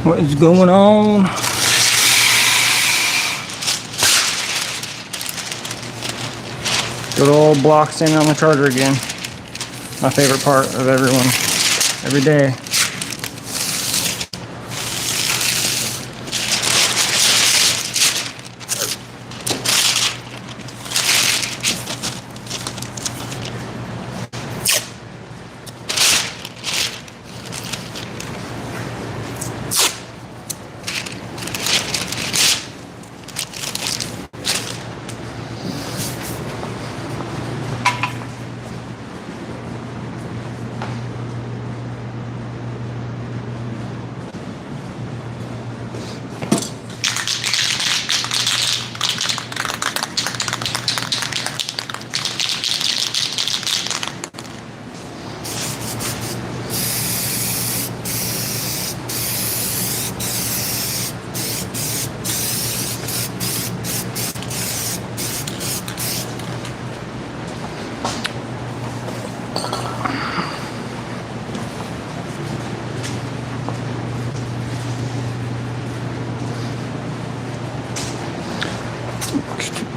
What is going on? Good old block standing on the charger again. My favorite part of every day.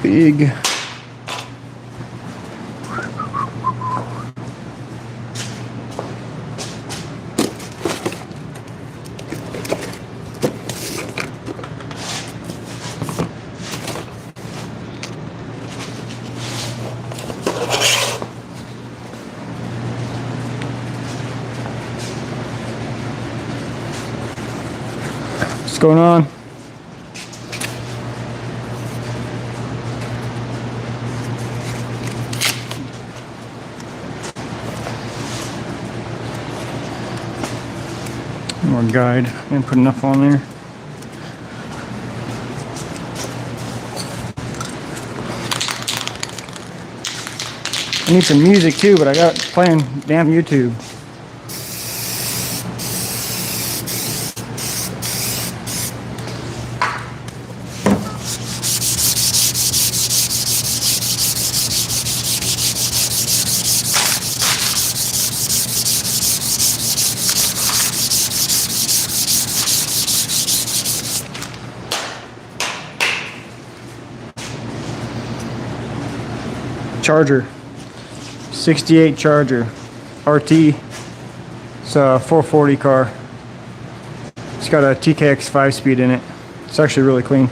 Big. What's going on? More guide. Didn't put enough on there. I need some music too, but I got playing damn YouTube. Charger, 68 Charger, RT. It's a 440 car. It's got a TKX 5-speed in it. It's actually really clean.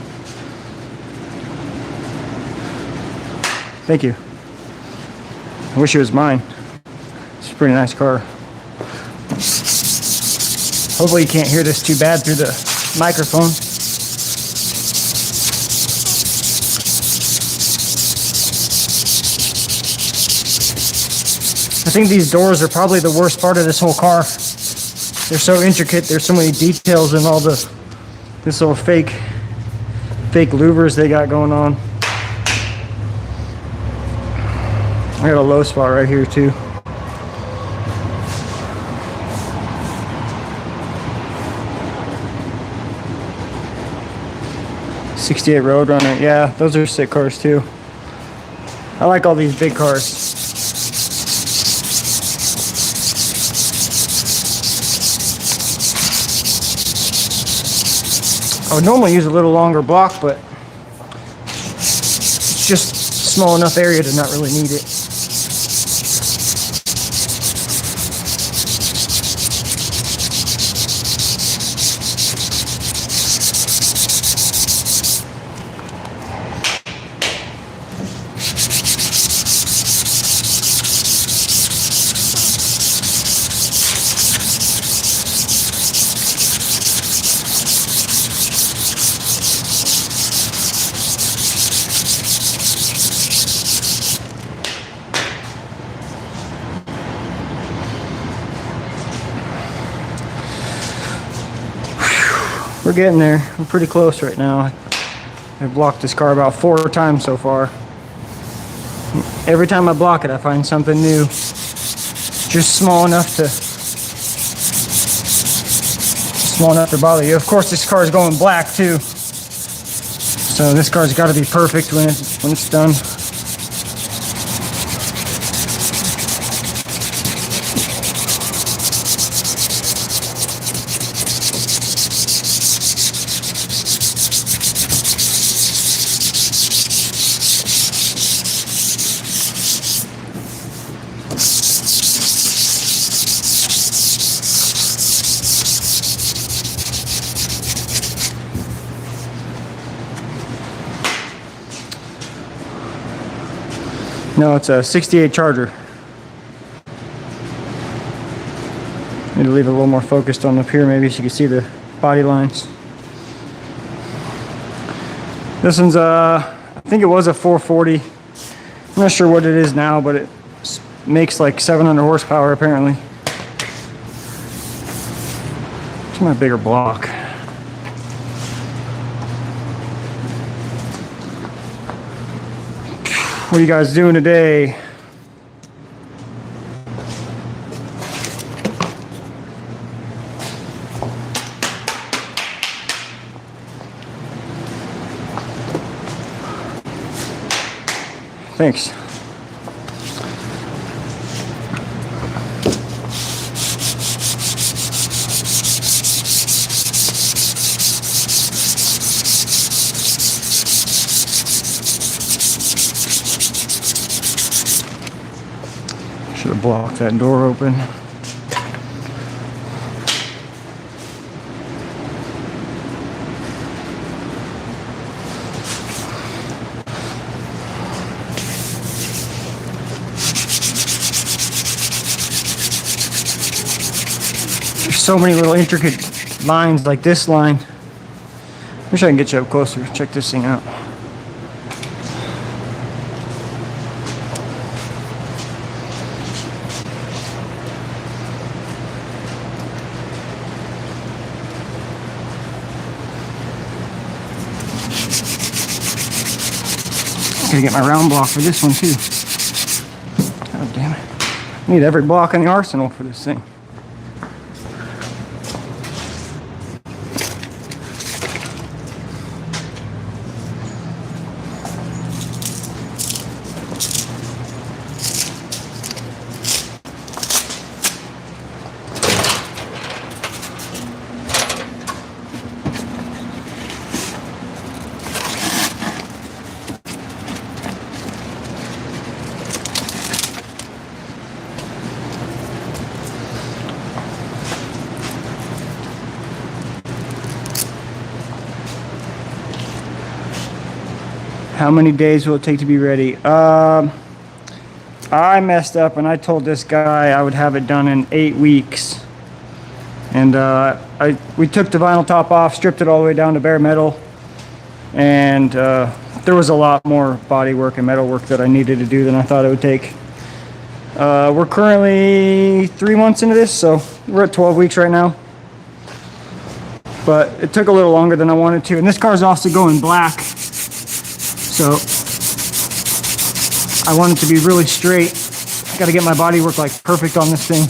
Thank you. I wish it was mine. It's a pretty nice car. Hopefully you can't hear this too bad through the microphone. I think these doors are probably the worst part of this whole car. They're so intricate. There's so many details in all this little fake louvers they got going on. I got a low spot right here too. '68 Roadrunner. Yeah, those are sick cars too. I like all these big cars. I would normally use a little longer block, but it's just small enough area to not really need it. We're getting there. We're pretty close right now. I've blocked this car about 4 times so far. Every time I block it, I find something new. Just small enough to bother you. Of course, this car is going black too. So this car's got to be perfect when it's done. No, it's a 68 Charger. Need to leave it a little more focused on up here, maybe so you can see the body lines. This one's I think it was a 440. I'm not sure what it is now, but it makes like 700 horsepower apparently. It's my bigger block. What are you guys doing today? Thanks. Should have blocked that door open. There's so many little intricate lines like this line. Wish I can get you up closer. Check this thing out. Gotta get my round block for this one too. God damn it. I need every block in the arsenal for this thing. How many days will it take to be ready? I messed up and I told this guy I would have it done in 8 weeks. And we took the vinyl top off, stripped it all the way down to bare metal. And there was a lot more body work and metal work that I needed to do than I thought it would take. We're currently 3 months into this, so we're at 12 weeks right now. But it took a little longer than I wanted to. And this car's also going black. So I want it to be really straight. I gotta get my body work like perfect on this thing.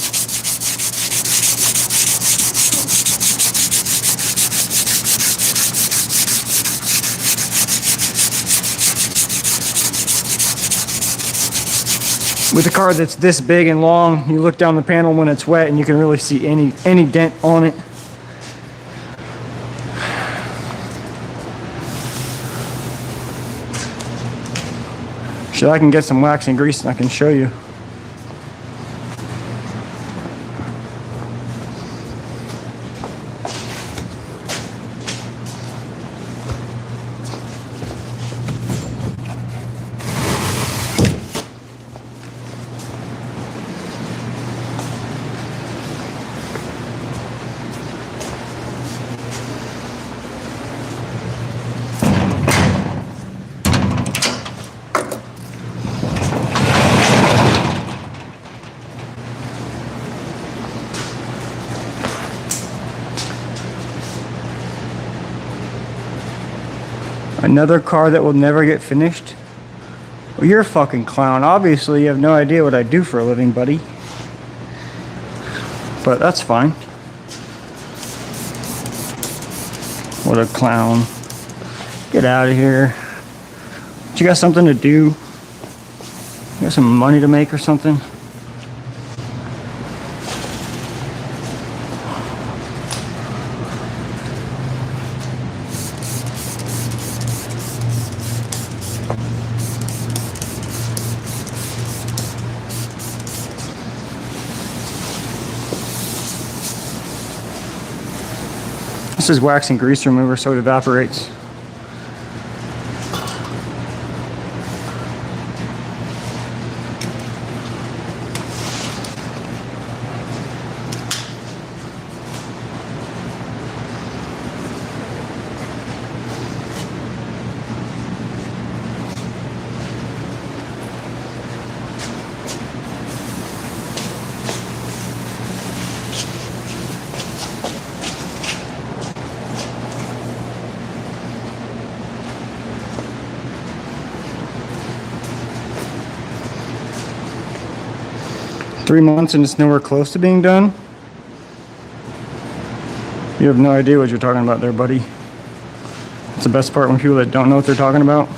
With a car that's this big and long, you look down the panel when it's wet and you can really see any dent on it. Shit, I can get some wax and grease and I can show you. Another car that will never get finished? Well, you're a fucking clown. Obviously, you have no idea what I do for a living, buddy. But that's fine. What a clown. Get out of here. You got something to do? You got some money to make or something? This is wax and grease remover, so it evaporates. 3 months and it's nowhere close to being done? You have no idea what you're talking about there, buddy. It's the best part when people that don't know what they're talking about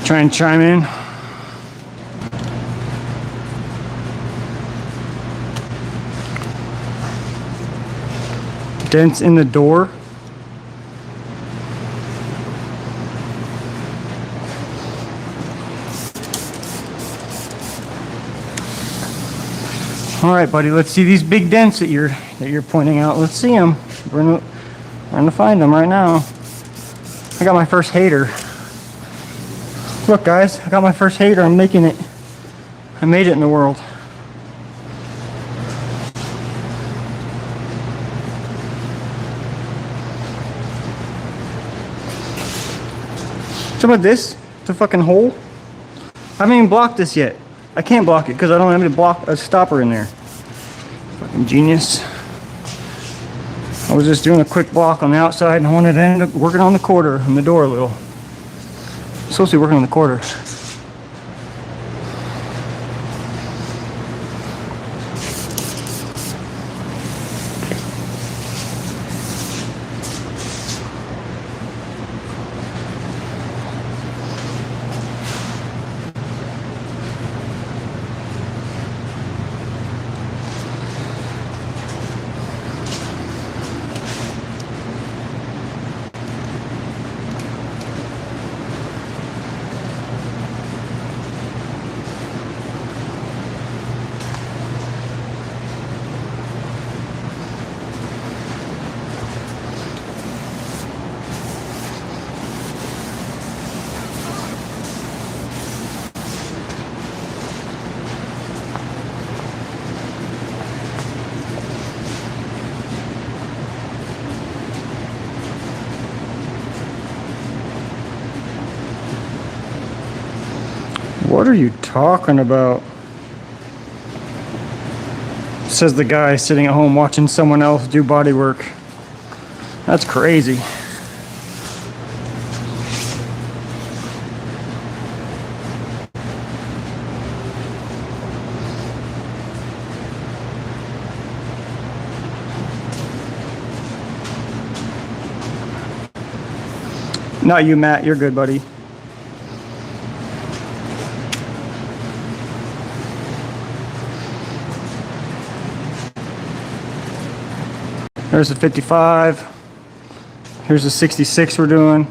try and chime in. Dents in the door. All right, buddy, let's see these big dents that you're pointing out. Let's see them. We're gonna find them right now. I got my first hater. Look, guys, I got my first hater. I'm making it. I made it in the world. Some of this, it's a fucking hole. I haven't even blocked this yet. I can't block it because I don't have any block a stopper in there. Fucking genius. I was just doing a quick block on the outside and I wanted to end up working on the quarter and the door a little. I'm supposed to be working on the quarter. What are you talking about? Says the guy sitting at home watching someone else do body work. That's crazy. Not you, Matt. You're good, buddy. There's the 55. Here's the 66 we're doing.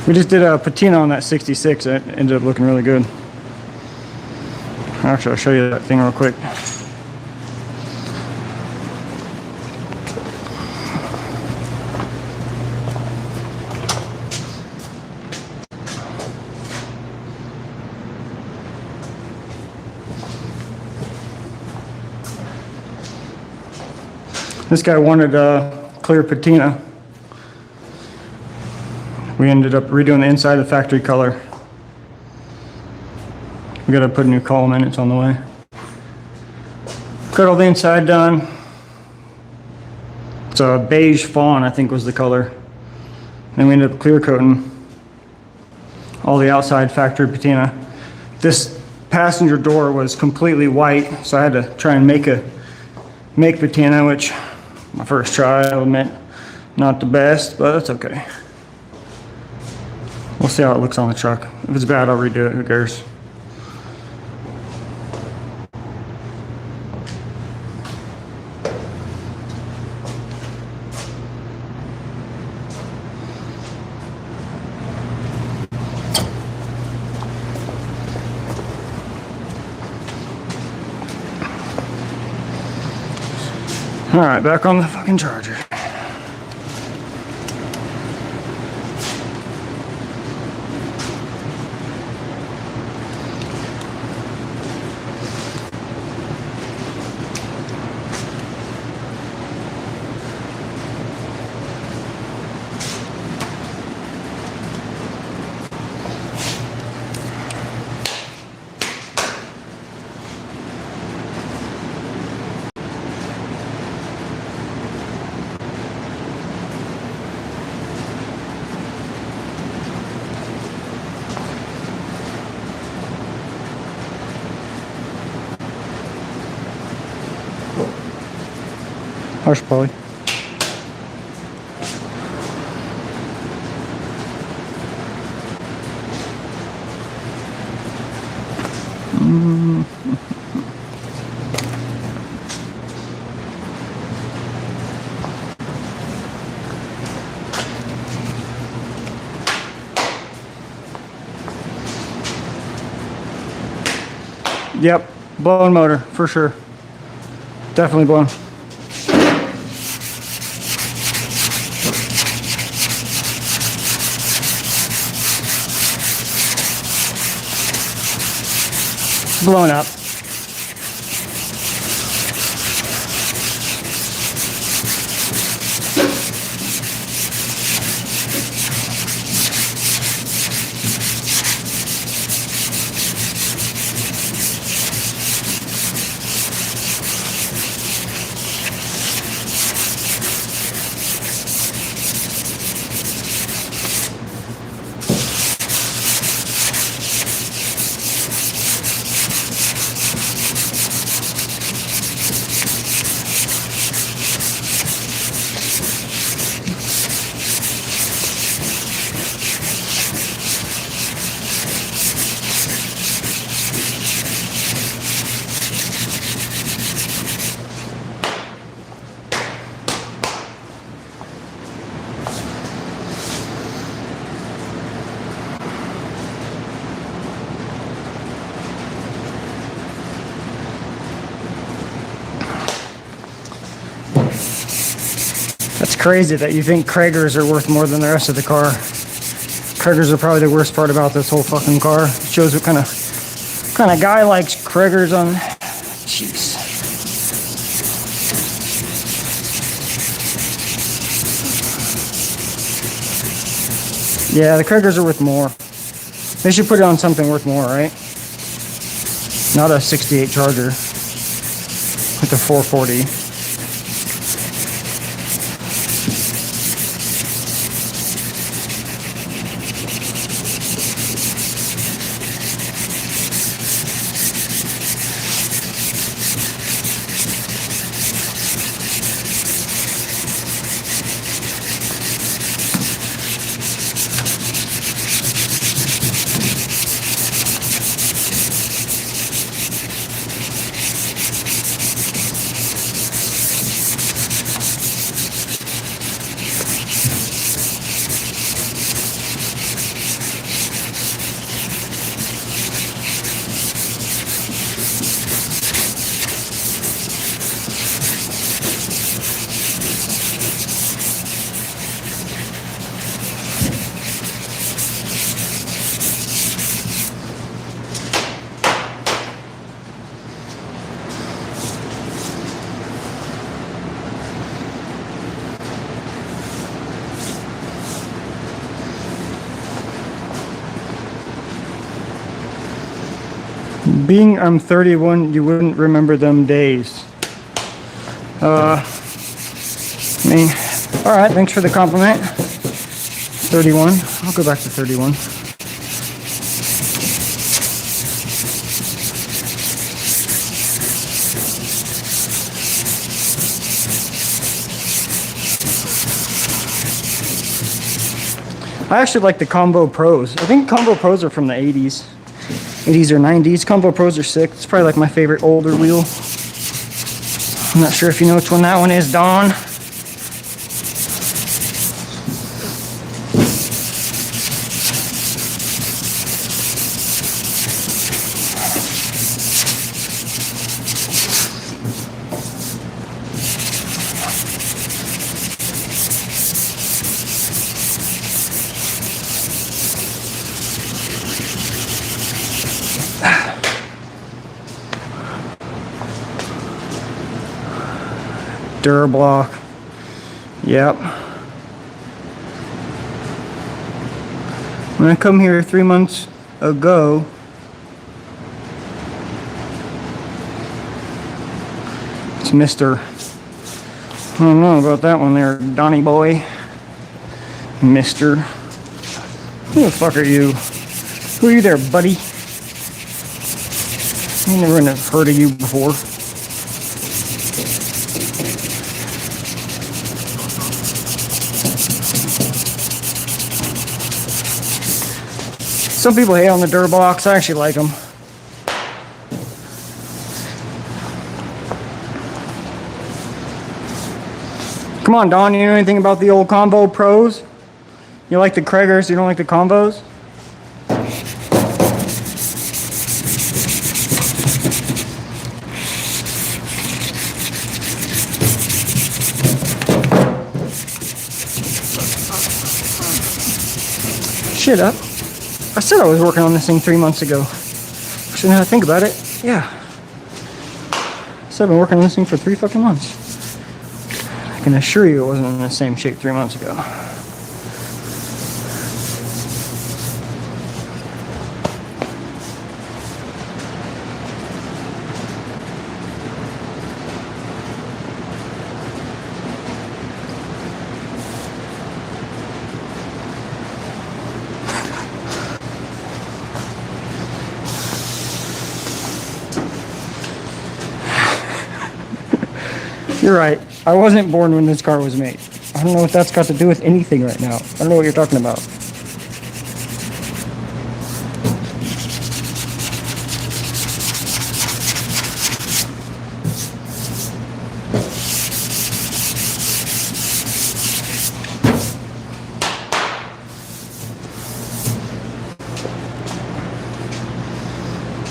We just did a patina on that 66. It ended up looking really good. Actually, I'll show you that thing real quick. This guy wanted clear patina. We ended up redoing the inside of the factory color. We gotta put a new column in, it's on the way. Got all the inside done. It's a beige fawn, I think was the color. Then we ended up clear coating all the outside factory patina. This passenger door was completely white, so I had to try and make patina, which my first try, I'll admit, not the best, but that's okay. We'll see how it looks on the truck. If it's bad, I'll redo it, who cares? All right, back on the fucking charger. Hush, Polly. Yep, blown motor for sure. Definitely blown. Blown up. That's crazy that you think Kragers are worth more than the rest of the car. Kragers are probably the worst part about this whole fucking car. It shows what kind of guy likes Kragers on. Jeez. Yeah, the Kragers are worth more. They should put it on something worth more, right? Not a 68 Charger with a 440. Being I'm 31, you wouldn't remember them days. I mean, all right, thanks for the compliment. 31, I'll go back to 31. I actually like the Combo Pros. I think Combo Pros are from the 80s. 80s or 90s. Combo Pros are sick. It's probably like my favorite older wheel. I'm not sure if you know which one that one is, Don. Durablock. Yep. When I come here 3 months ago, it's Mr. I don't know about that one there, Donnie boy. Mr. Who the fuck are you? Who are you there, buddy? I never heard of you before. Some people hate on the Durbox. I actually like them. Come on, Don, you know anything about the old Convo Pros? You like the Kraggers, you don't like the Convos? Shit up. I said I was working on this thing 3 months ago. Shouldn't have to think about it. Yeah. I said I've been working on this thing for 3 fucking months. I can assure you it wasn't in the same shape 3 months ago. You're right. I wasn't born when this car was made. I don't know what that's got to do with anything right now. I don't know what you're talking about.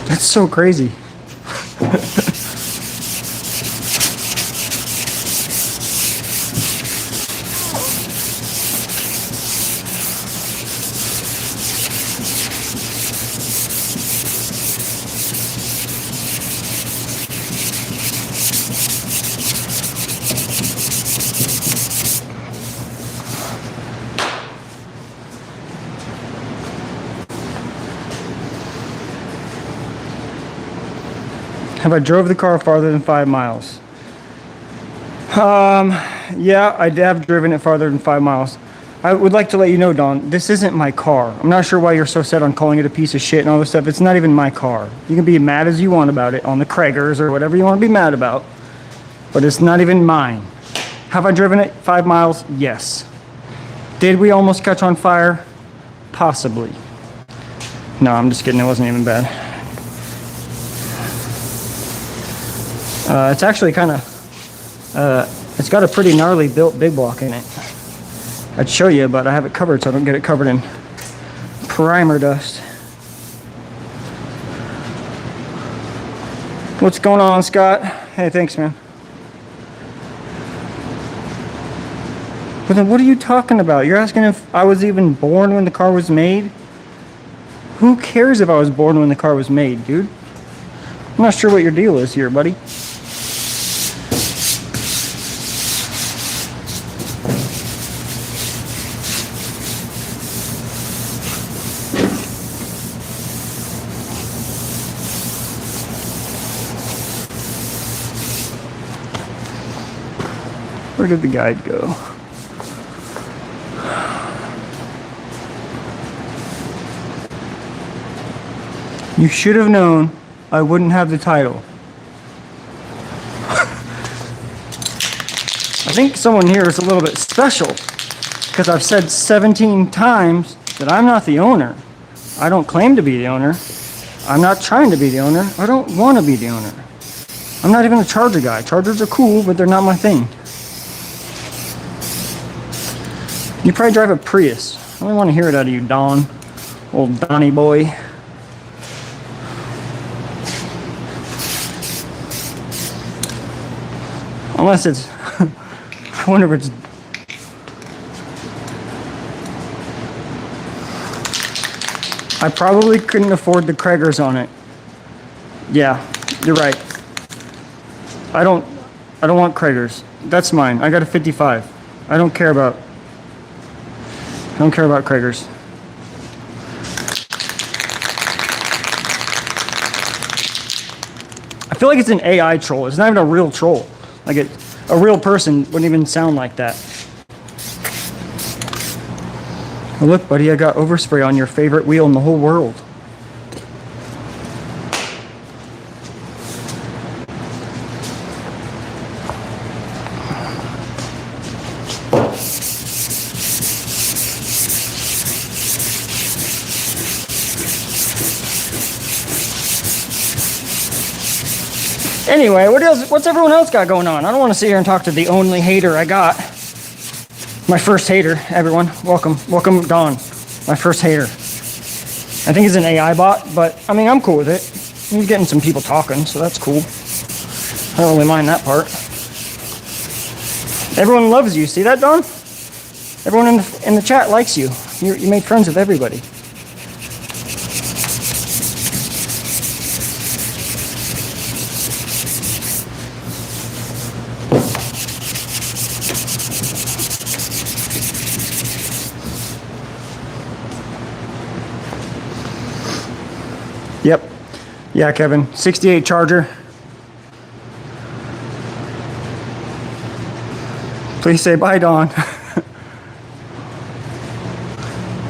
That's so crazy. Have I drove the car farther than 5 miles? Yeah, I have driven it farther than 5 miles. I would like to let you know, Don, this isn't my car. I'm not sure why you're so set on calling it a piece of shit and all this stuff. It's not even my car. You can be mad as you want about it on the Kraggers or whatever you want to be mad about, but it's not even mine. Have I driven it 5 miles? Yes. Did we almost catch on fire? Possibly. No, I'm just kidding. It wasn't even bad. It's actually kind of, it's got a pretty gnarly built big block in it. I'd show you, but I have it covered so I don't get it covered in primer dust. What's going on, Scott? Hey, thanks, man. But then what are you talking about? You're asking if I was even born when the car was made? Who cares if I was born when the car was made, dude? I'm not sure what your deal is here, buddy. Where did the guide go? You should have known I wouldn't have the title. I think someone here is a little bit special because I've said 17 times that I'm not the owner. I don't claim to be the owner. I'm not trying to be the owner. I don't want to be the owner. I'm not even a Charger guy. Chargers are cool, but they're not my thing. You probably drive a Prius. I don't want to hear it out of you, Don. Old Donnie boy. Unless it's, I wonder if it's, I probably couldn't afford the Kraggers on it. Yeah, you're right. I don't want Kraggers. That's mine. I got a 55. I don't care about Kraggers. I feel like it's an AI troll. It's not even a real troll. Like a real person wouldn't even sound like that. Oh, look, buddy, I got overspray on your favorite wheel in the whole world. Anyway, what's everyone else got going on? I don't want to sit here and talk to the only hater I got. My first hater, everyone. Welcome, Don. My first hater. I think he's an AI bot, but I mean, I'm cool with it. He's getting some people talking, so that's cool. I don't really mind that part. Everyone loves you. See that, Don? Everyone in the chat likes you. You made friends with everybody. Yep. Yeah, Kevin. 68 Charger. Please say bye, Don.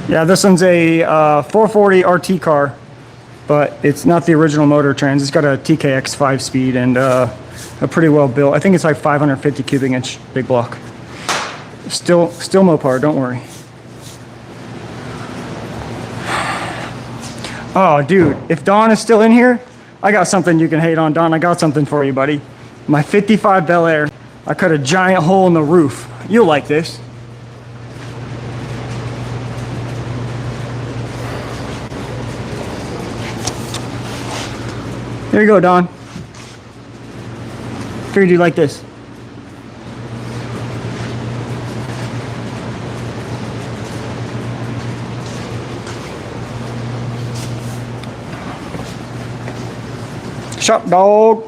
Yeah, this one's a 440 RT car, but it's not the original motor trans. It's got a TKX 5-speed and a pretty well built. I think it's like 550 cubic inch big block. Still Mopar, don't worry. Oh, dude, if Don is still in here, I got something you can hate on. Don, I got something for you, buddy. My 55 Bel Air, I cut a giant hole in the roof. You'll like this. Here you go, Don. Figured you'd like this. Shop dog.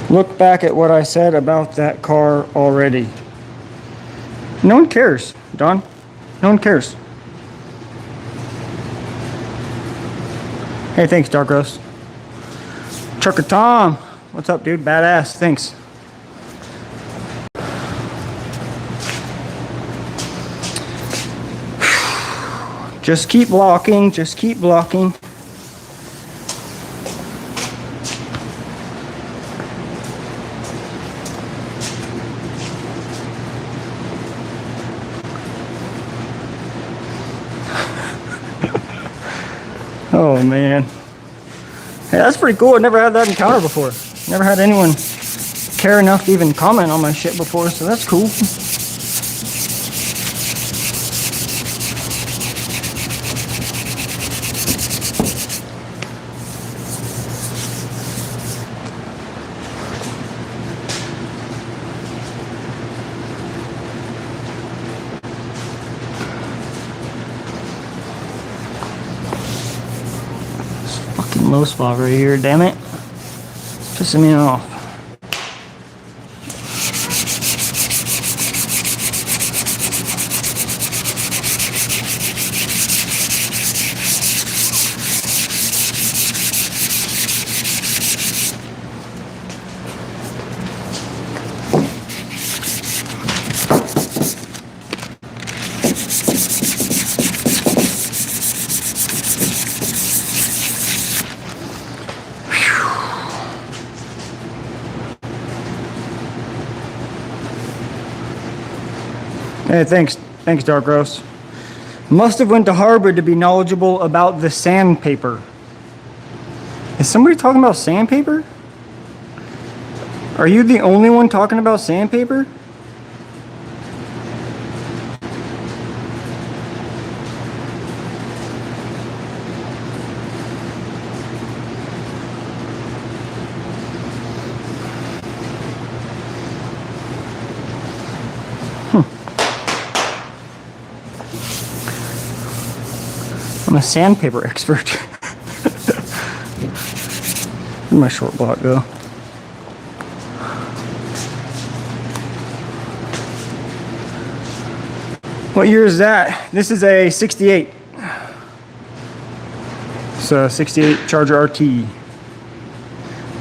Look back at what I said about that car already. No one cares, Don. No one cares. Hey, thanks, Dark Roast. Trucker Tom. What's up, dude? Badass. Thanks. Just keep blocking. Just keep blocking. Oh, man. Hey, that's pretty cool. I never had that encounter before. Never had anyone care enough to even comment on my shit before, so that's cool. Low spot right here, damn it. It's pissing me off. Hey, thanks, Dark Rose. Must have went to Harvard to be knowledgeable about the sandpaper. Is somebody talking about sandpaper? Are you the only one talking about sandpaper? I'm a sandpaper expert. Where'd my short block go? What year is that? This is a 68. It's a 68 Charger RT. You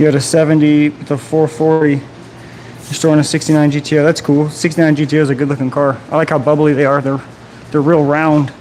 got a 70 with a 440. You're storing a 69 GTO. That's cool. 69 GTO is a good looking car. I like how bubbly they are. They're real round.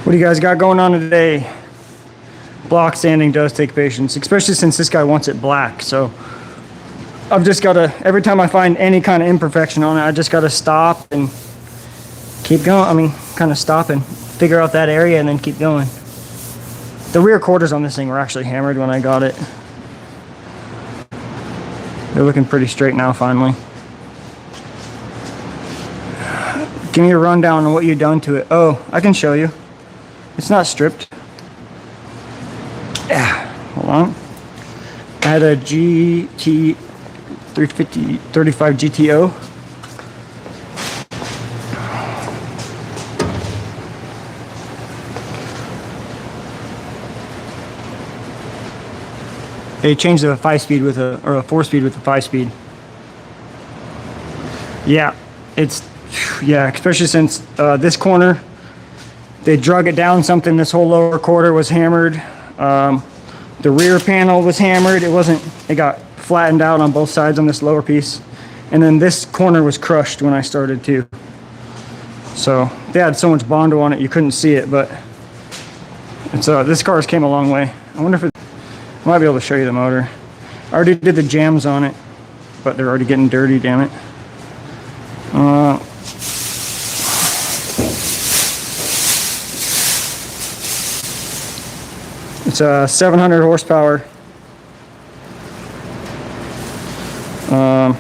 What do you guys got going on today? Block sanding does take patience, especially since this guy wants it black. So I've just got to, every time I find any kind of imperfection on it, I just got to stop and keep going. I mean, kind of stop and figure out that area and then keep going. The rear quarters on this thing were actually hammered when I got it. They're looking pretty straight now, finally. Give me a rundown on what you've done to it. Oh, I can show you. It's not stripped. Yeah, hold on. I had a GT 350 35 GTO. They changed the 5-speed with a 4-speed with a 5-speed. Yeah, especially since this corner, they drug it down something. This whole lower quarter was hammered. The rear panel was hammered. It got flattened out on both sides on this lower piece. And then this corner was crushed when I started too. So they had so much Bondo on it you couldn't see it, but this car's came a long way. I wonder if I might be able to show you the motor. I already did the jams on it, but they're already getting dirty, damn it. It's a 700 horsepower. I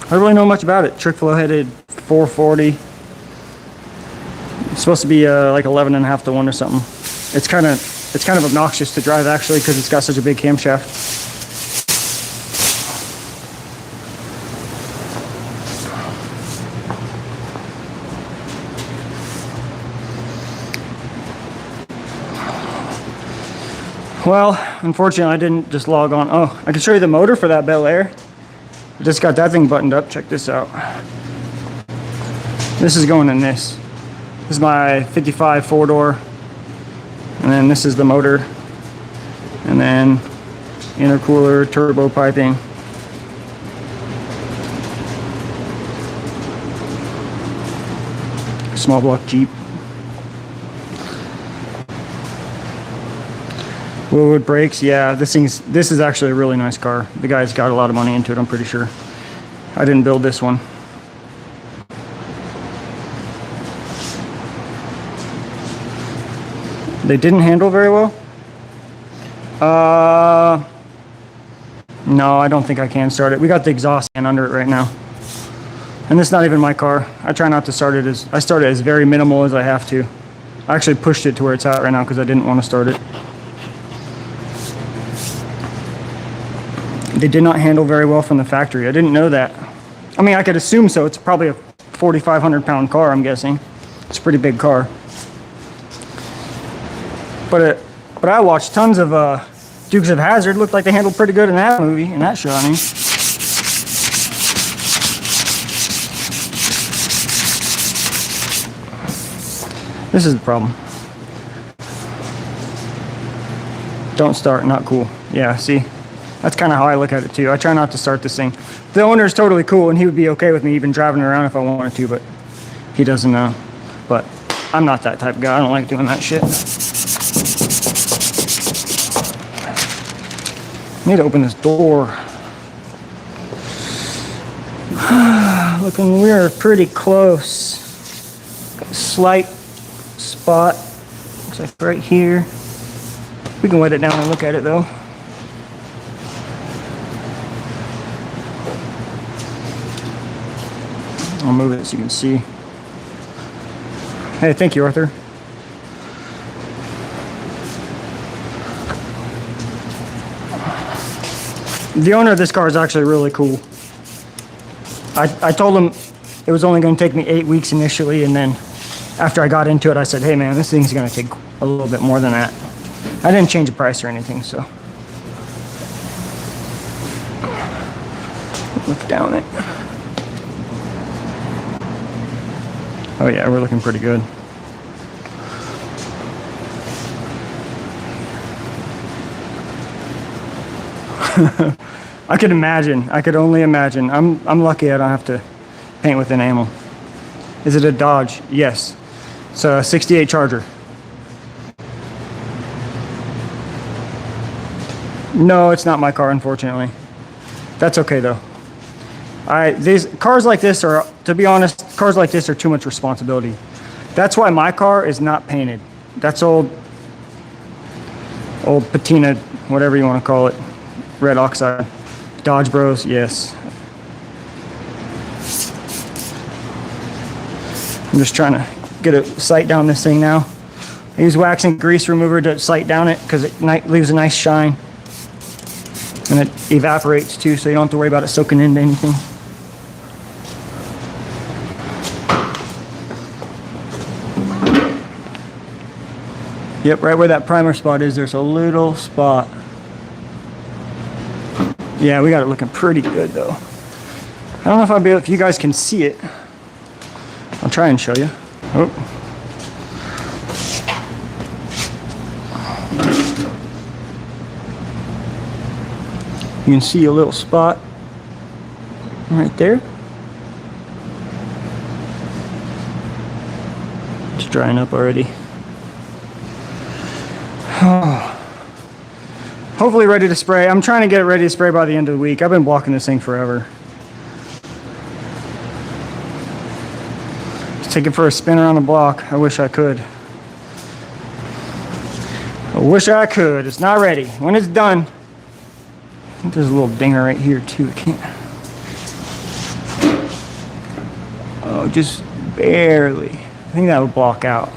don't really know much about it. Trick flow headed 440. It's supposed to be like 11.5 to 1 or something. It's kind of obnoxious to drive actually because it's got such a big camshaft. Well, unfortunately I didn't just log on. Oh, I can show you the motor for that Bel Air. I just got that thing buttoned up. Check this out. This is going in this. This is my 55 4-door. And then this is the motor. And then intercooler, turbo piping. Small block Jeep. Willwood brakes, yeah, this is actually a really nice car. The guy's got a lot of money into it, I'm pretty sure. I didn't build this one. They didn't handle very well? No, I don't think I can start it. We got the exhaust fan under it right now. And this is not even my car. I try not to start it I start it as very minimal as I have to. I actually pushed it to where it's at right now because I didn't want to start it. They did not handle very well from the factory. I didn't know that. I mean, I could assume so. It's probably a 4,500 pound car, I'm guessing. It's a pretty big car. But I watched tons of Dukes of Hazzard. Looked like they handled pretty good in that movie, in that show, I mean. This is the problem. Don't start, not cool. Yeah, see? That's kind of how I look at it too. I try not to start this thing. The owner's totally cool and he would be okay with me even driving around if I wanted to, but he doesn't know. But I'm not that type of guy. I don't like doing that shit. I need to open this door. Looking, we're pretty close. Slight spot. Looks like right here. We can wet it down and look at it though. I'll move it so you can see. Hey, thank you, Arthur. The owner of this car is actually really cool. I told him it was only going to take me 8 weeks initially, and then after I got into it, I said, hey man, this thing's going to take a little bit more than that. I didn't change the price or anything, so. Look down it. Oh yeah, we're looking pretty good. I could imagine. I could only imagine. I'm lucky I don't have to paint with enamel. Is it a Dodge? Yes. It's a 68 Charger. No, it's not my car, unfortunately. That's okay though. These cars like this are, to be honest, cars like this are too much responsibility. That's why my car is not painted. That's old Patina, whatever you want to call it, red oxide. Dodge Bros, yes. I'm just trying to get a sight down this thing now. I use wax and grease remover to sight down it because it leaves a nice shine. And it evaporates too, so you don't have to worry about it soaking into anything. Yep, right where that primer spot is, there's a little spot. Yeah, we got it looking pretty good though. I don't know if I'll be able, if you guys can see it. I'll try and show you. Oh. You can see a little spot right there. It's drying up already. Hopefully ready to spray. I'm trying to get it ready to spray by the end of the week. I've been blocking this thing forever. Just take it for a spin around the block. I wish I could. I wish I could. It's not ready. When it's done, I think there's a little dinger right here too. I can't. Oh, just barely. I think that would block out.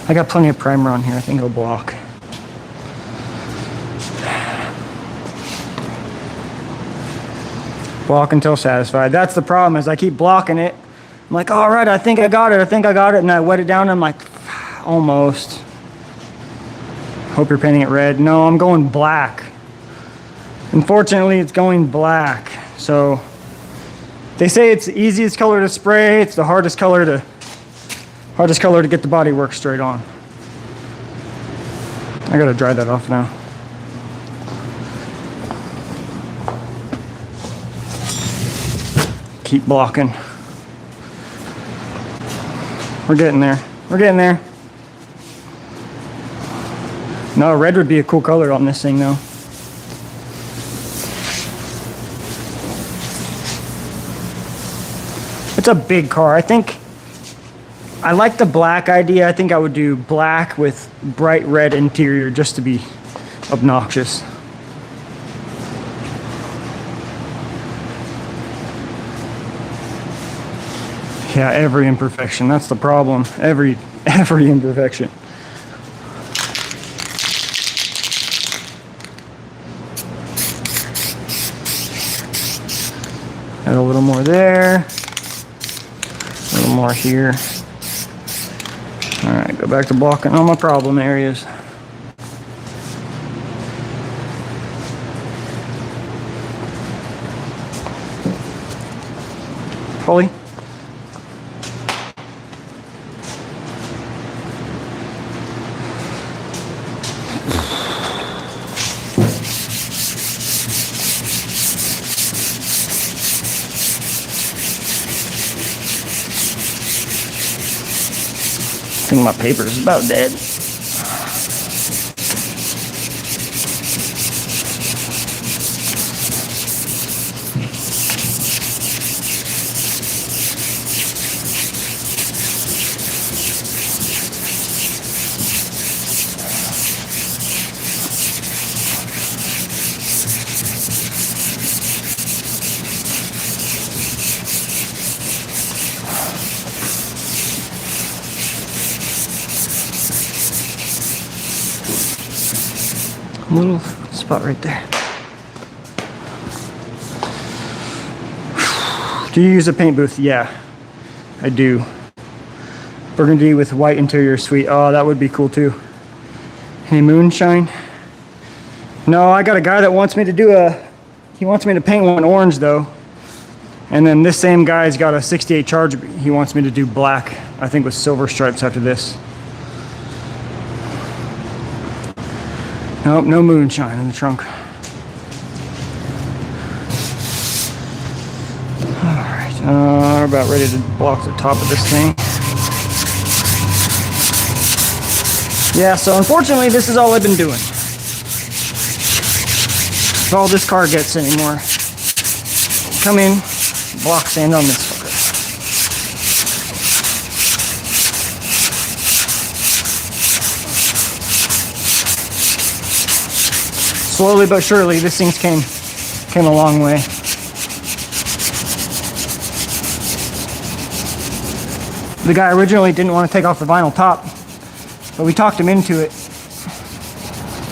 I got plenty of primer on here. I think it'll block. Block until satisfied. That's the problem, is I keep blocking it. I'm like, all right, I think I got it. I think I got it. And I wet it down and I'm like, almost. Hope you're painting it red. No, I'm going black. Unfortunately, it's going black. So they say it's the easiest color to spray. It's the hardest color to get the bodywork straight on. I gotta dry that off now. Keep blocking. We're getting there. We're getting there. No, red would be a cool color on this thing though. It's a big car. I think I like the black idea. I think I would do black with bright red interior just to be obnoxious. Yeah, every imperfection. That's the problem. Every imperfection. Add a little more there. A little more here. All right, go back to blocking all my problem areas. Holly. I think my paper is about dead. Little spot right there. Do you use a paint booth? Yeah, I do. Burgundy with white interior, sweet. Oh, that would be cool too. Any moonshine? No, I got a guy that wants me to do he wants me to paint one orange though. And then this same guy's got a 68 Charger. He wants me to do black, I think with silver stripes after this. Nope, no moonshine in the trunk. Alright, we're about ready to block the top of this thing. Yeah, so unfortunately this is all I've been doing. That's all this car gets anymore. Come in, block sand on this fucker. Slowly but surely, this thing's came a long way. The guy originally didn't want to take off the vinyl top, but we talked him into it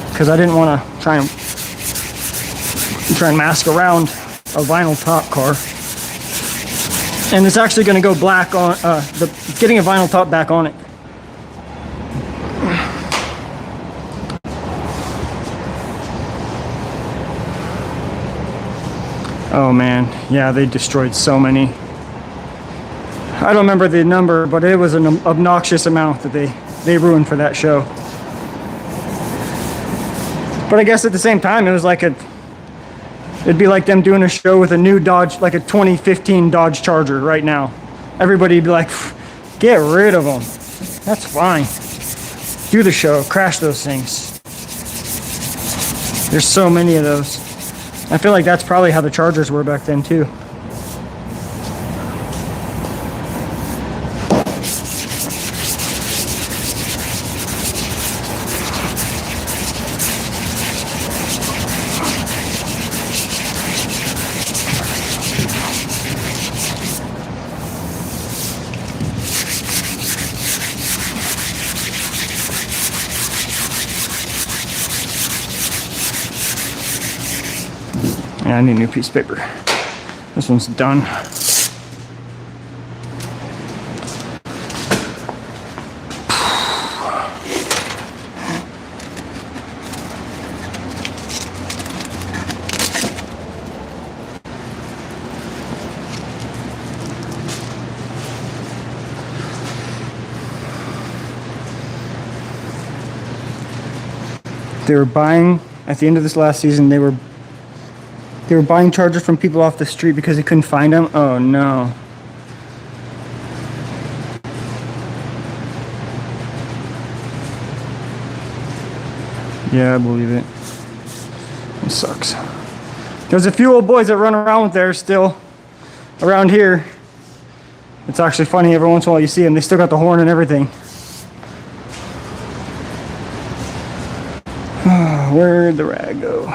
because I didn't want to try and mask around a vinyl top car. And it's actually going to go black on getting a vinyl top back on it. Oh man, yeah, they destroyed so many. I don't remember the number, but it was an obnoxious amount that they ruined for that show. But I guess at the same time, it was like it'd be like them doing a show with a new Dodge, like a 2015 Dodge Charger right now. Everybody'd be like, get rid of them. That's fine. Do the show, crash those things. There's so many of those. I feel like that's probably how the Chargers were back then too. Yeah, I need a new piece of paper. This one's done. They were buying, at the end of this last season, they were buying Chargers from people off the street because they couldn't find them. Oh no. Yeah, I believe it. It sucks. There's a few old boys that run around there still around here. It's actually funny, every once in a while you see them. They still got the horn and everything. Where'd the rag go?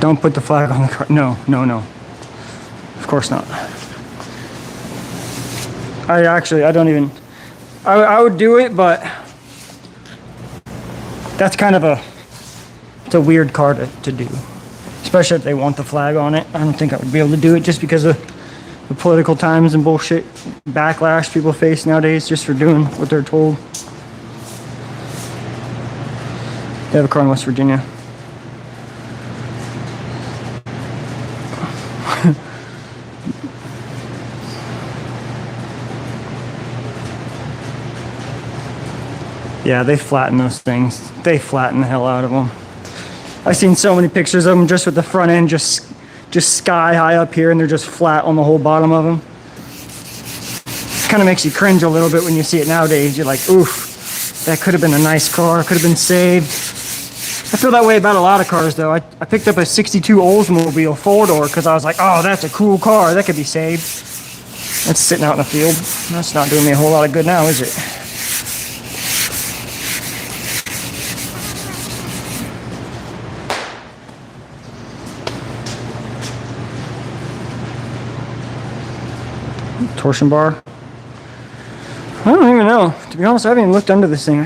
Don't put the flag on the car. No, no, no. Of course not. I don't even... I would do it, but... That's kind of it's a weird car to do. Especially if they want the flag on it. I don't think I would be able to do it just because of the political times and bullshit backlash people face nowadays just for doing what they're told. They have a car in West Virginia. Yeah, they flatten those things. They flatten the hell out of them. I've seen so many pictures of them just with the front end just sky high up here, and they're just flat on the whole bottom of them. Kind of makes you cringe a little bit when you see it nowadays. You're like, oof, that could have been a nice car, could have been saved. I feel that way about a lot of cars though. I picked up a 62 Oldsmobile 4-door because I was like, oh, that's a cool car, that could be saved. It's sitting out in the field. That's not doing me a whole lot of good now, is it? Torsion bar. I don't even know. To be honest, I haven't even looked under this thing.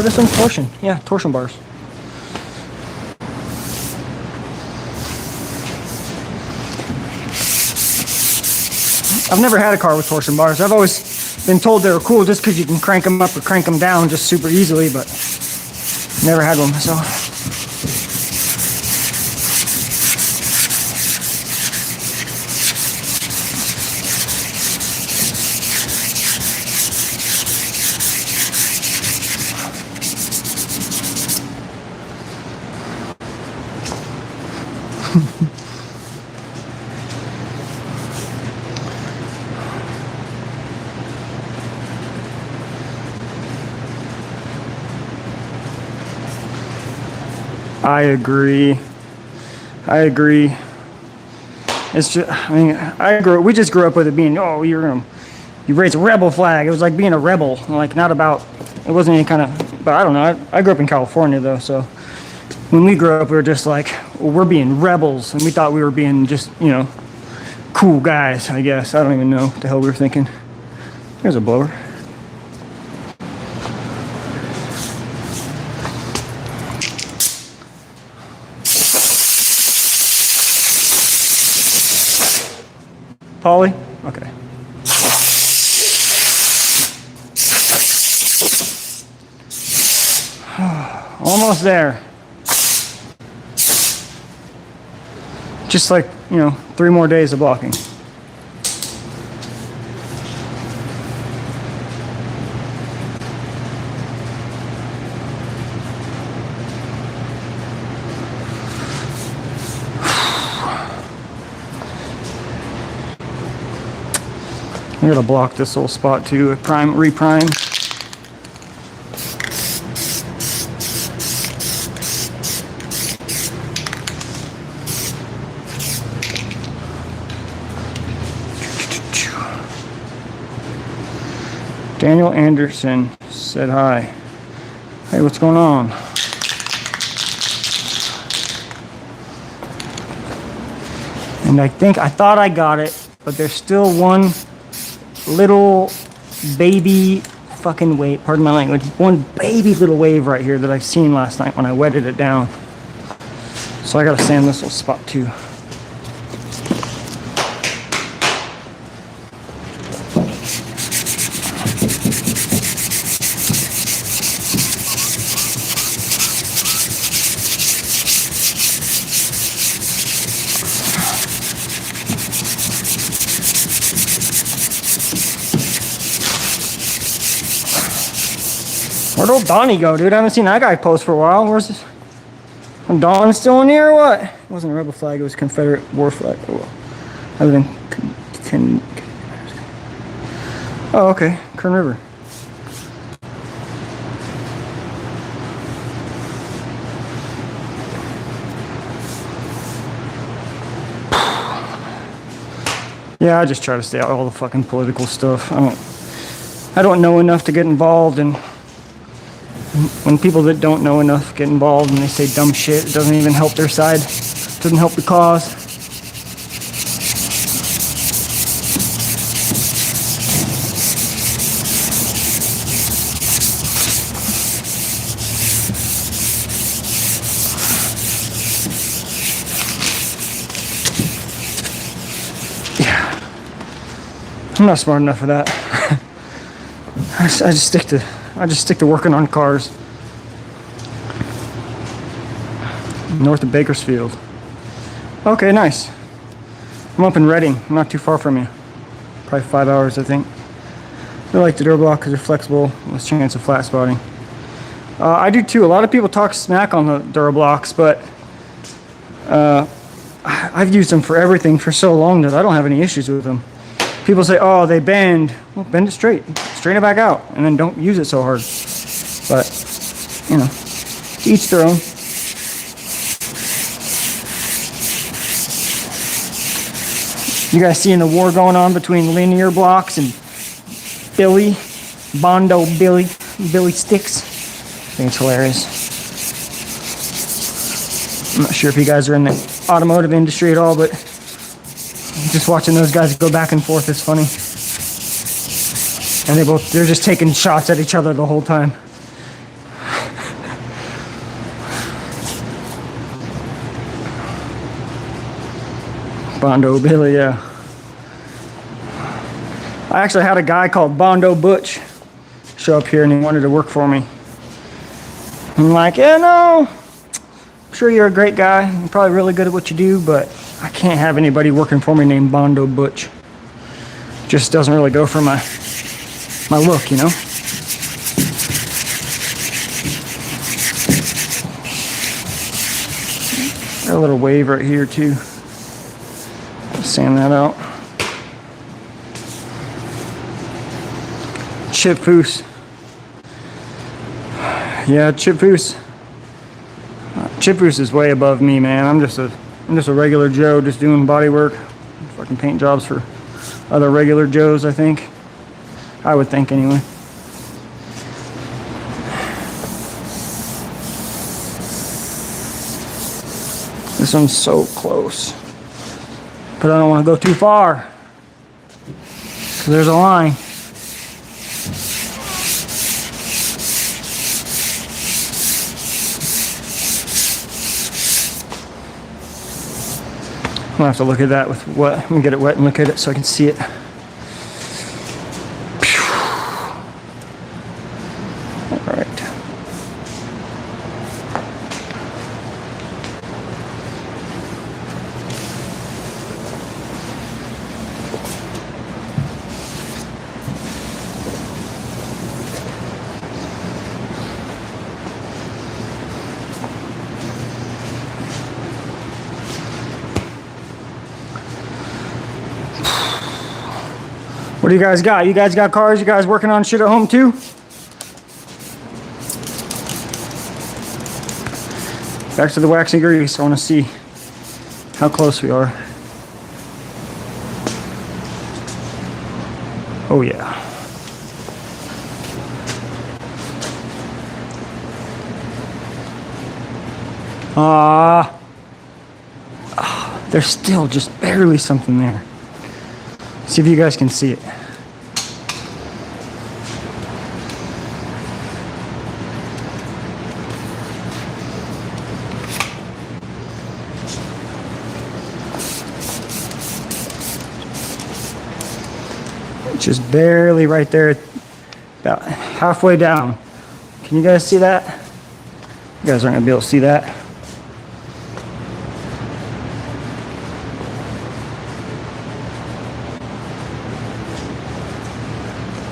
This one's torsion. Yeah, torsion bars. I've never had a car with torsion bars. I've always been told they were cool just because you can crank them up or crank them down just super easily, but never had one myself. I agree. I agree. It's just, I mean, we just grew up with it being, oh, you raise a rebel flag. It was like being a rebel, like not about, it wasn't any kind of, but I don't know. I grew up in California though, so when we grew up, we were just like, well, we're being rebels, and we thought we were being just, you know, cool guys, I guess. I don't even know what the hell we were thinking. There's a blower. Polly? Okay. Almost there. Just like, you know, 3 more days of blocking. I'm gonna block this little spot too, reprime. Daniel Anderson said hi. Hey, what's going on? And I thought I got it, but there's still one little baby fucking wave, pardon my language, one baby little wave right here that I seen last night when I wetted it down. So I gotta sand this little spot too. Where'd old Donnie go, dude? I haven't seen that guy post for a while. Where's this? Don still in here or what? It wasn't a rebel flag, it was Confederate war flag. Other than oh, okay. Kern River. Yeah, I just try to stay out of all the fucking political stuff. I don't know enough to get involved, and when people that don't know enough get involved and they say dumb shit, it doesn't even help their side. It doesn't help the cause. Yeah. I'm not smart enough for that. I just stick to working on cars. North of Bakersfield. Okay, nice. I'm up in Reading. I'm not too far from you. Probably 5 hours, I think. I like the Durablock because they're flexible, less chance of flat spotting. I do too. A lot of people talk smack on the Durablocks, but I've used them for everything for so long that I don't have any issues with them. People say, oh, they bend. Well, bend it straight. Straighten it back out, and then don't use it so hard. But, you know, to each their own. You guys seeing the war going on between linear blocks and Billy Sticks? I think it's hilarious. I'm not sure if you guys are in the automotive industry at all, but just watching those guys go back and forth is funny. And they're just taking shots at each other the whole time. Bondo Billy, yeah. I actually had a guy called Bondo Butch show up here and he wanted to work for me. I'm like, yeah, no, I'm sure you're a great guy. You're probably really good at what you do, but I can't have anybody working for me named Bondo Butch. Just doesn't really go for my look, you know? Got a little wave right here too. Sand that out. Chip Foose. Yeah, Chip Foose. Chip Roos is way above me, man. I'm just a regular Joe, just doing body work, fucking paint jobs for other regular Joes, I think. I would think anyway. This one's so close, but I don't want to go too far because there's a line. I'm gonna have to look at that with wet. I'm gonna get it wet and look at it so I can see it. All right. What do you guys got? You guys got cars? You guys working on shit at home too? Back to the wax and grease. I want to see how close we are. Oh yeah. There's still just barely something there. See if you guys can see it. Just barely right there, about halfway down. Can you guys see that? You guys aren't gonna be able to see that.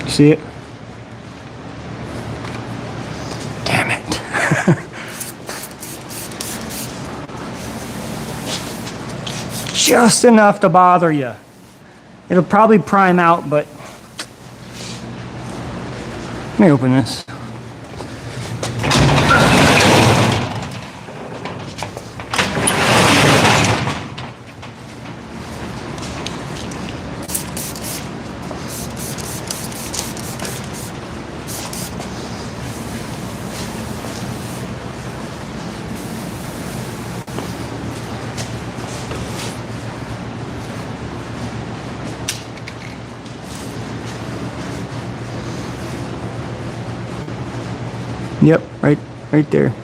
See it? Damn it. Just enough to bother you. It'll probably prime out, but let me open this. Yep, right there.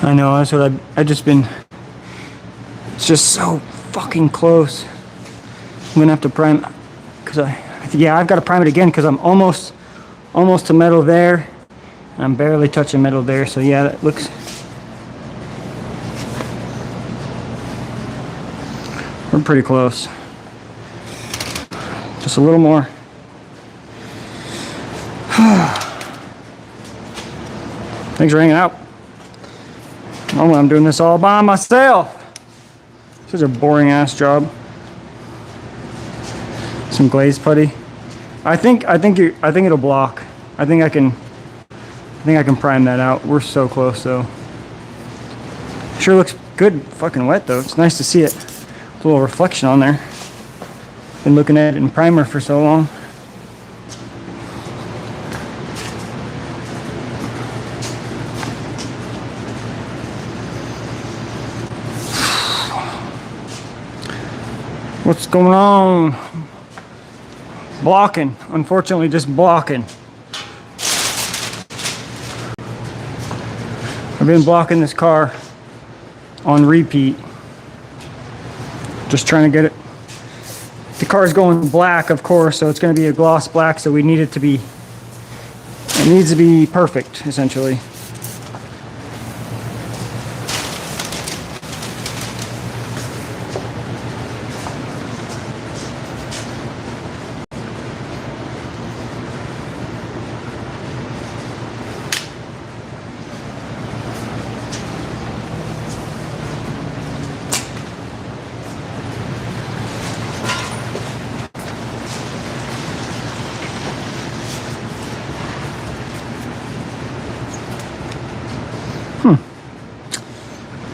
I know, that's what I just been. It's just so fucking close. I'm gonna have to prime, cause I've got to prime it again because I'm almost to metal there. I'm barely touching metal there, so yeah, that looks. We're pretty close. Just a little more. Thanks for hanging out. Normally I'm doing this all by myself. This is a boring ass job. Some glaze putty. I think it'll block. I think I can prime that out. We're so close though. Sure looks good fucking wet though. It's nice to see it. A little reflection on there. Been looking at it in primer for so long. What's going on? Blocking. Unfortunately, just blocking. I've been blocking this car on repeat. Just trying to get it. The car's going black, of course, so it's going to be a gloss black, so we need it to be, it needs to be perfect, essentially.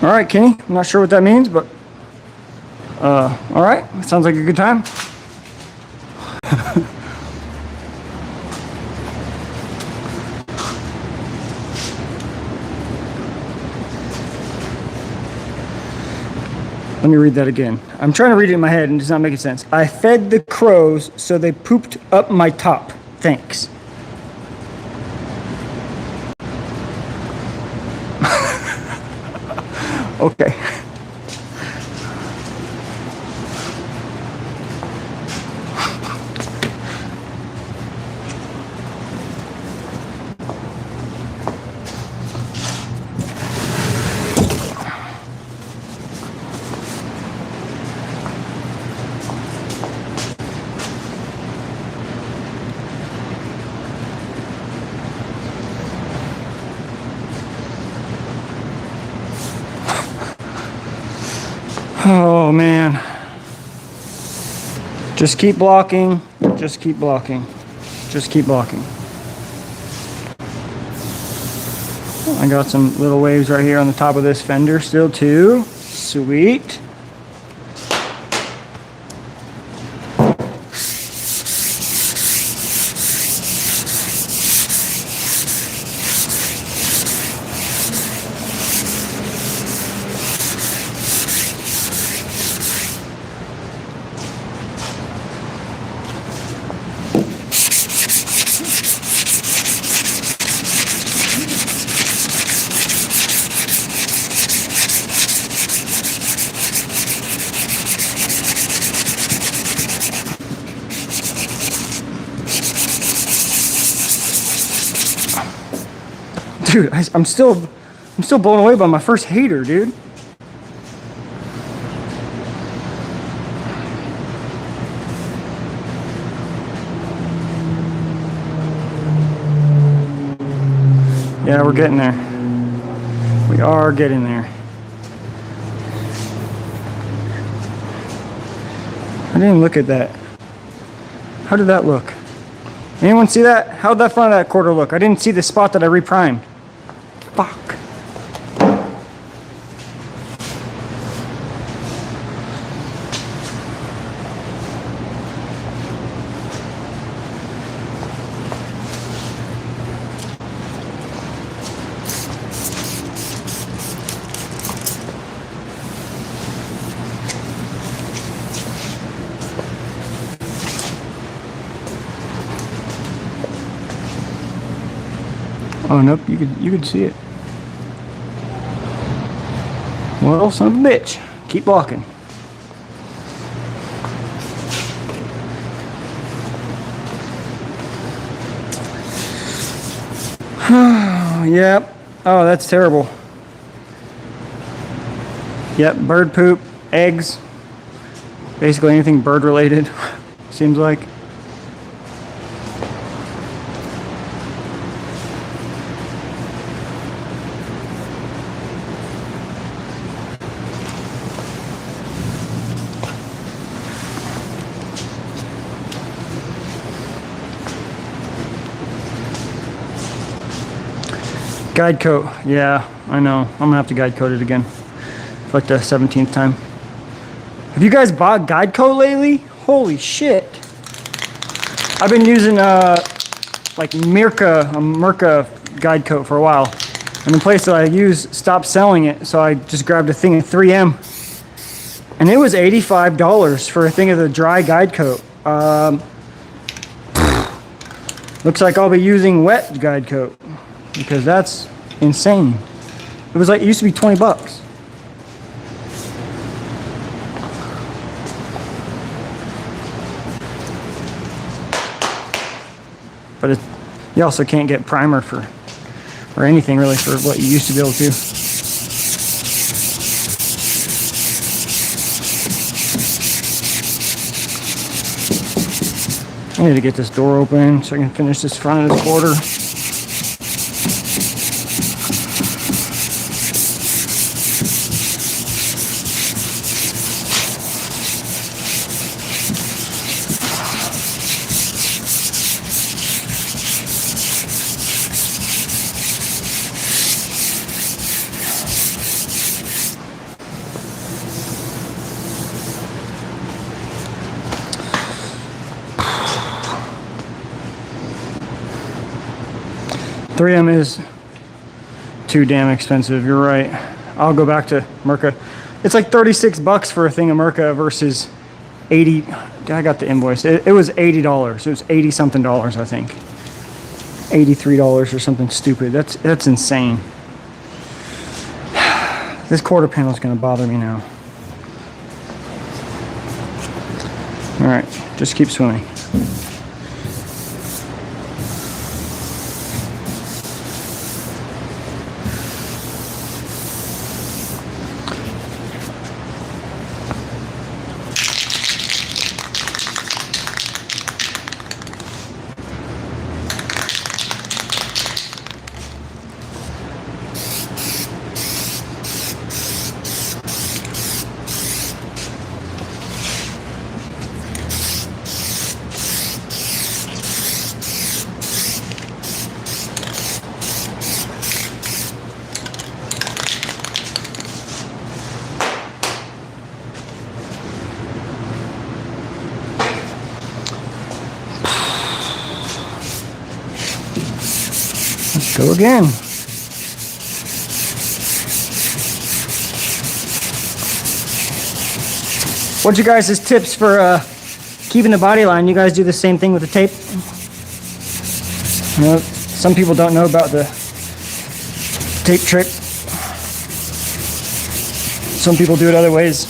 All right, Kenny. I'm not sure what that means, but all right. Sounds like a good time. Let me read that again. I'm trying to read it in my head and it's not making sense. I fed the crows so they pooped up my top. Thanks. Okay. Oh man. Just keep blocking. Just keep blocking. Just keep blocking. I got some little waves right here on the top of this fender still too. Sweet. Dude, I'm still blown away by my first hater, dude. Yeah, we're getting there. We are getting there. I didn't even look at that. How did that look? Anyone see that? How'd that front of that quarter look? I didn't see the spot that I reprimed. Fuck. Oh nope, you could see it. Well, son of a bitch. Keep blocking. Yep. Oh, that's terrible. Yep, bird poop, eggs. Basically anything bird related, seems like. Guide coat, yeah, I know. I'm gonna have to guide coat it again for like the 17th time. Have you guys bought guide coat lately? Holy shit. I've been using like Mirka guide coat for a while. And the place that I use stopped selling it, so I just grabbed a thing of 3M. And it was $85 for a thing of the dry guide coat. Looks like I'll be using wet guide coat, because that's insane. It was like, it used to be 20 bucks. But you also can't get primer or anything really for what you used to be able to. I need to get this door open so I can finish this front of this quarter. 3M is too damn expensive. You're right. I'll go back to Merca. It's like 36 bucks for a thing of Merca versus 80. I got the invoice. It was $80. It was 80 something dollars, I think. $83 or something stupid. That's insane. This quarter panel is going to bother me now. All right, just keep swimming. Go again. What's your guys' tips for keeping the body line? You guys do the same thing with the tape? You know, some people don't know about the tape trick. Some people do it other ways.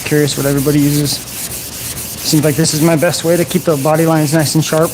Curious what everybody uses. Seems like this is my best way to keep the body lines nice and sharp.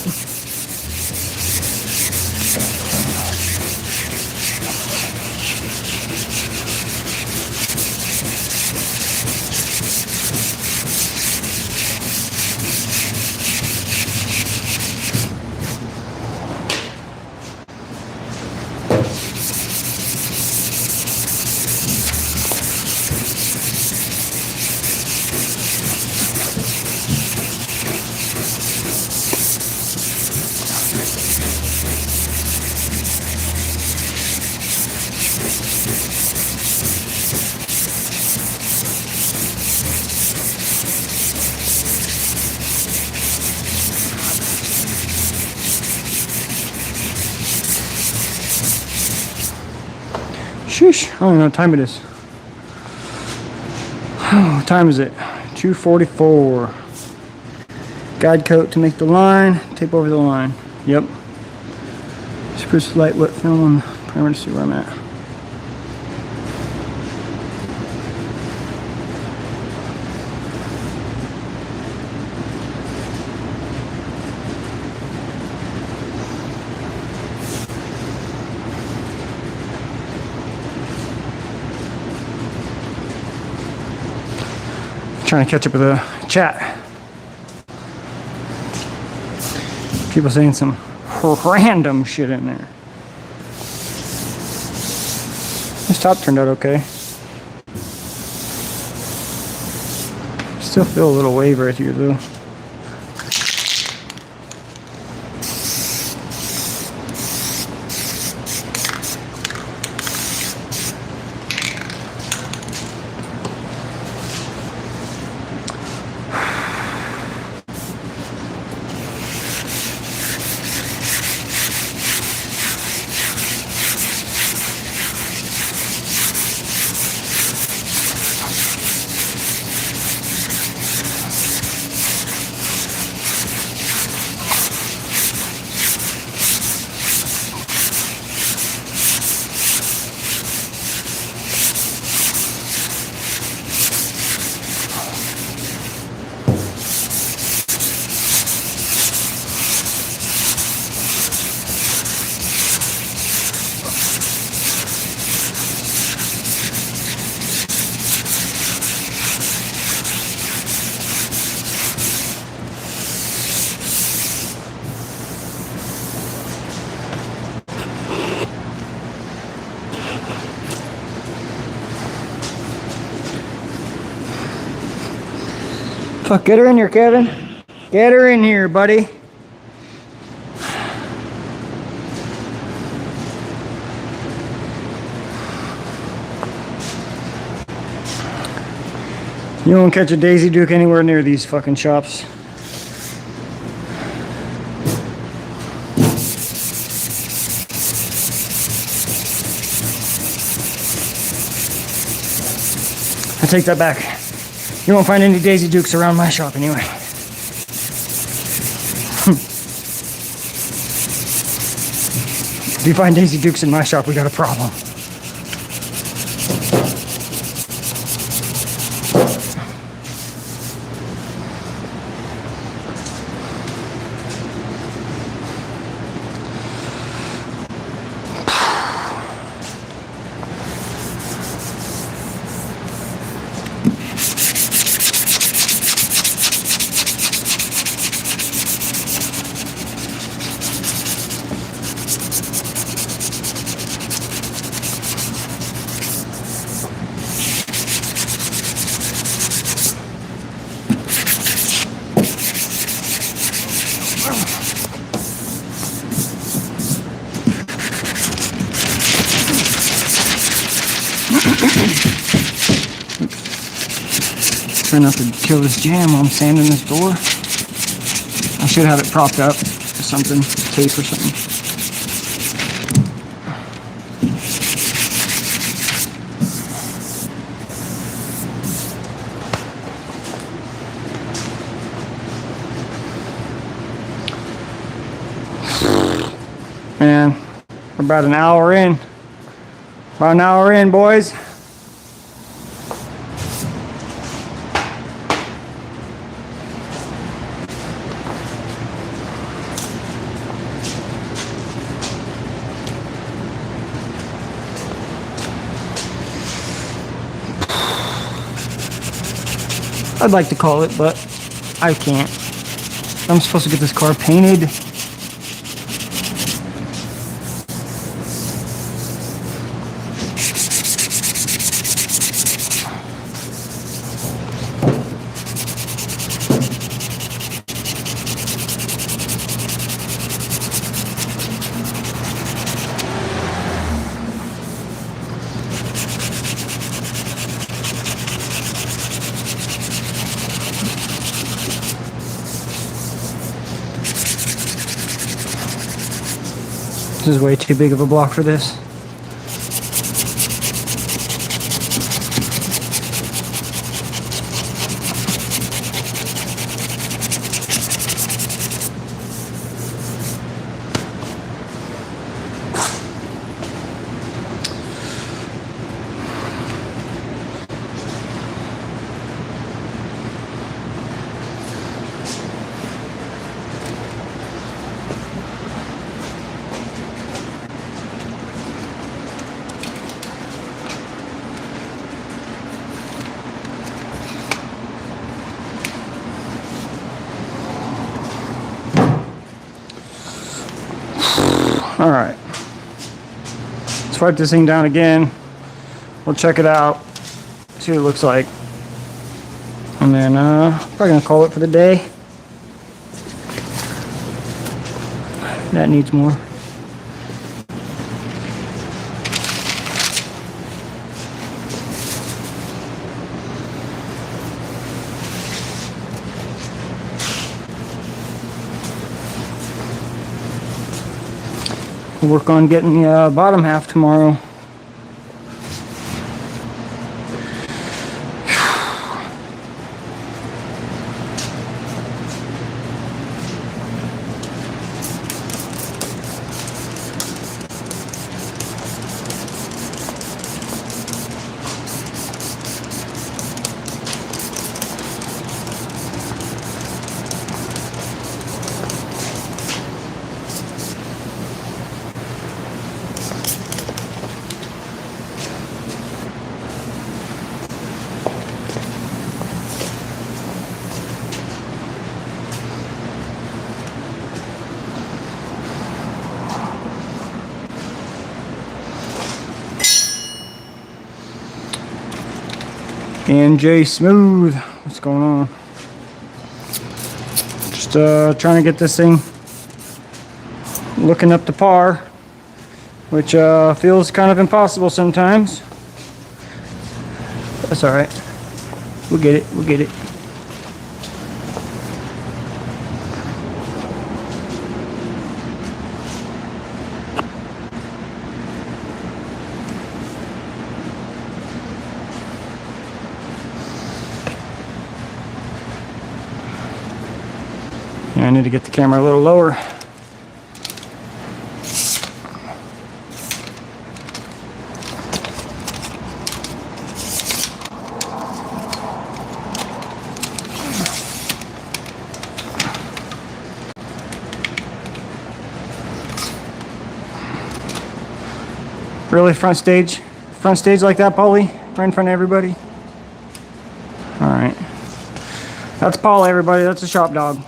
Sheesh, I don't know what time it is. Oh, what time is it? 2:44. Guide coat to make the line, tape over the line. Yep. Spruce light wet film on the primer to see where I'm at. Trying to catch up with the chat. People saying some random shit in there. This top turned out okay. Still feel a little wave right here though. Fuck, get her in here, Kevin. Get her in here, buddy. You won't catch a Daisy Duke anywhere near these fucking shops. I take that back. You won't find any Daisy Dukes around my shop anyway. If you find Daisy Dukes in my shop, we got a problem. Try not to kill this jam while I'm sanding this door. I should have it propped up with something, tape or something. Man, we're about an hour in. About an hour in, boys. I'd like to call it, but I can't. I'm supposed to get this car painted. This is way too big of a block for this. All right, let's wipe this thing down again. We'll check it out, see what it looks like, and then probably gonna call it for the day. That needs more. Work on getting the bottom half tomorrow. NJ Smooth, what's going on? Just trying to get this thing looking up to par, which feels kind of impossible sometimes. That's all right. We'll get it. We'll get it. I need to get the camera a little lower. Really, front stage like that, Paulie? Right in front of everybody? All right. That's Paul, everybody. That's a shop dog.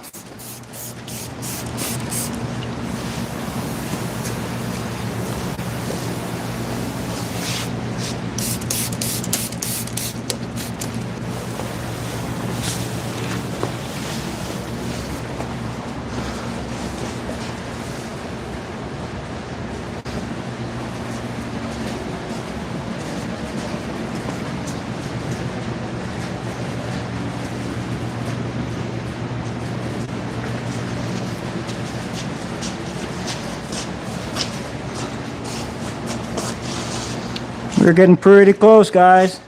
We're getting pretty close, guys.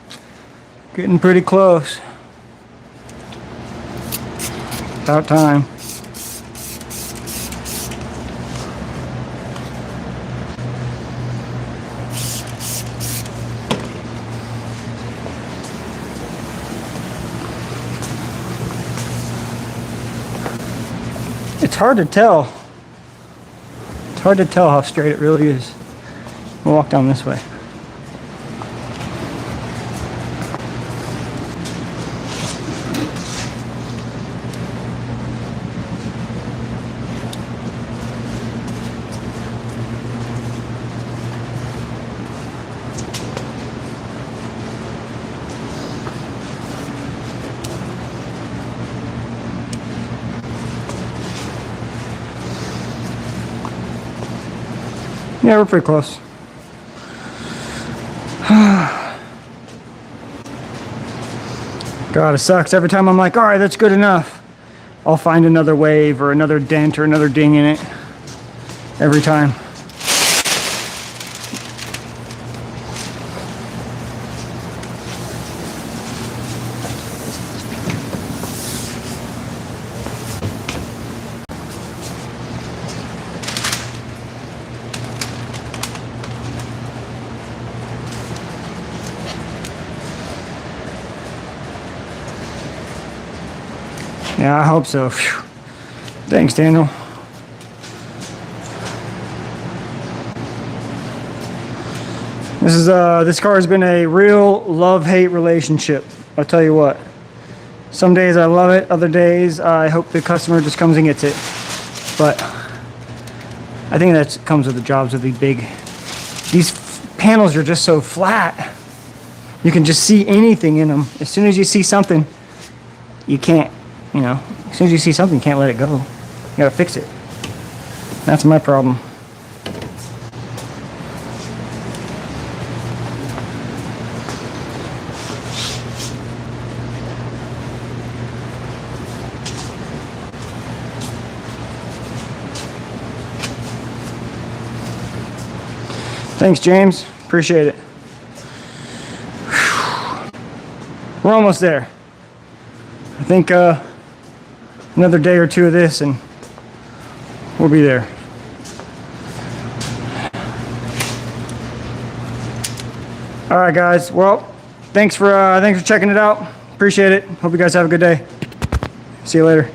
Getting pretty close. About time. It's hard to tell. It's hard to tell how straight it really is. We'll walk down this way. Yeah, we're pretty close. God, it sucks. Every time I'm like, all right, that's good enough, I'll find another wave or another dent or another ding in it. Every time. Yeah, I hope so. Phew. Thanks, Daniel. This car has been a real love-hate relationship. I'll tell you what. Some days I love it, other days I hope the customer just comes and gets it. But I think that comes with the jobs of these panels are just so flat. You can just see anything in them. As soon as you see something, you can't. You know, as soon as you see something, you can't let it go. You gotta fix it. That's my problem. Thanks, James. Appreciate it. We're almost there. I think another day or two of this and we'll be there. All right, guys. Well, thanks for checking it out. Appreciate it. Hope you guys have a good day. See you later.